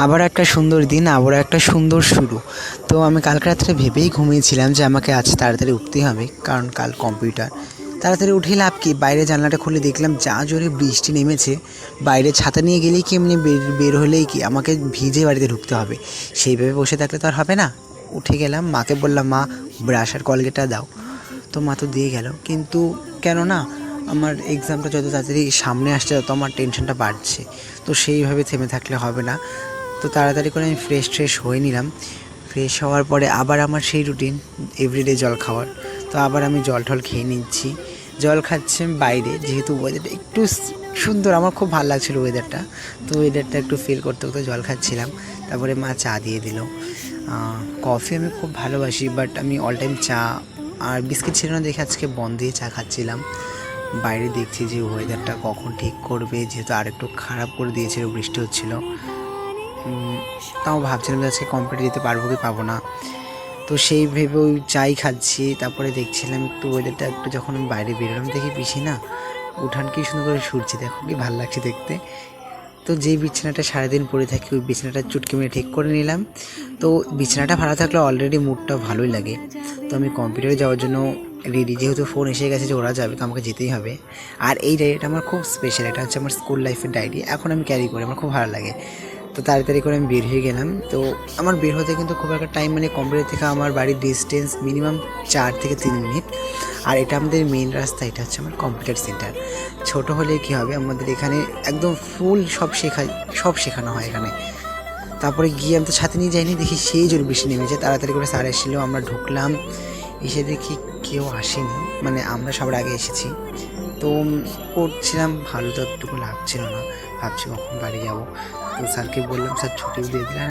আবার একটা সুন্দর দিন, আবার একটা সুন্দর শুরু। তো আমি কালকে রাত্রে ভেবেই ঘুমিয়েছিলাম যে আমাকে আজ তাড়াতাড়ি উঠতেই হবে, কারণ কাল কম্পিউটার। তাড়াতাড়ি উঠে লাভ কি, বাইরে জানলাটা খুলে দেখলাম যা জোরে বৃষ্টি নেমেছে। বাইরে ছাতা নিয়ে গেলেই কি এমনি বের হলেই কি আমাকে ভিজে বাড়িতে ঢুকতে হবে, সেইভাবে বসে থাকলে তো আর হবে না। উঠে গেলাম, মাকে বললাম মা ব্রাশ আর কলগেটটা দাও। তো মা তো দিয়ে গেল, কিন্তু কেন না আমার এক্সামটা যত তাড়াতাড়ি সামনে আসছে তত আমার টেনশনটা বাড়ছে। তো সেইভাবে থেমে থাকলে হবে না। তো তাড়াতাড়ি করে আমি ফ্রেশ হয়ে নিলাম। ফ্রেশ হওয়ার পরে আবার আমার সেই রুটিন, এভরিডে জল খাওয়ার। তো আবার আমি জল টল খেয়ে নিচ্ছি। জল খাচ্ছি আমি বাইরে, যেহেতু ওয়েদারটা একটু সুন্দর, আমার খুব ভালো লাগছিলো ওয়েদারটা। তো ওয়েদারটা একটু ফিল করতে করতে জল খাচ্ছিলাম। তারপরে মা চা দিয়ে দিল। কফি আমি খুব ভালোবাসি, বাট আমি অল টাইম চা আর বিস্কিট ছিল না দেখে আজকে বন্ধই চা খাচ্ছিলাম। বাইরে দেখছি যে ওয়েদারটা কখন ঠিক করবে, যেহেতু আরেকটু খারাপ করে দিয়েছিল, বৃষ্টি হচ্ছিলো। তাও ভাবছিলাম যে আজকে কম্পিউটার দিতে পারবো কি পাবো না। তো সেই ভেবে ওই চাই খাচ্ছি। তারপরে দেখছিলাম একটু ওয়েদারটা, একটু যখন আমি বাইরে বেরোলাম দেখি পিসি না উঠান কি সুন্দর করে সরছে, দেখো কি ভালো লাগছে দেখতে। তো যেই বিছানাটা সারাদিন পরে থাকি ওই বিছানাটা চুটকি মেরে ঠিক করে নিলাম। তো বিছানাটা ভালো থাকলে অলরেডি মুডটা ভালোই লাগে। তো আমি কম্পিউটারে যাওয়ার জন্য রেডি, যেহেতু ফোন এসে গেছে যে ওরা যাবে তো আমাকে যেতেই হবে। আর এই ডায়েরিটা আমার খুব স্পেশাল, এটা হচ্ছে আমার স্কুল লাইফের ডায়েরি, এখন আমি ক্যারি করি, আমার খুব ভালো লাগে। তো তাড়াতাড়ি করে আমি বের হয়ে গেলাম। তো আমার বের হতে কিন্তু খুব একটা টাইম, মানে কম্পিউটার থেকে আমার বাড়ির ডিস্টেন্স মিনিমাম 4 থেকে 3 মিনিট। আর এটা আমাদের মেন রাস্তা, এটা হচ্ছে আমার কম্পিউটার সেন্টার। ছোটো হলে কী হবে, আমাদের এখানে একদম ফুল সব শেখানো হয় এখানে। তারপরে গিয়ে আমি তো ছাতে নিয়ে যাইনি, দেখি সেই জোর বৃষ্টি নেমেছে। তাড়াতাড়ি করে স্যার এসেছিলো, আমরা ঢুকলাম। এসে দেখি কেউ আসেনি, মানে আমরা সবার আগে এসেছি। তো পড়ছিলাম, ভালো তো একটুকু লাগছিল না, ভাবছি কখন বাড়ি যাবো। তো স্যারকে বললাম, স্যার ছুটি দিয়ে দিলেন।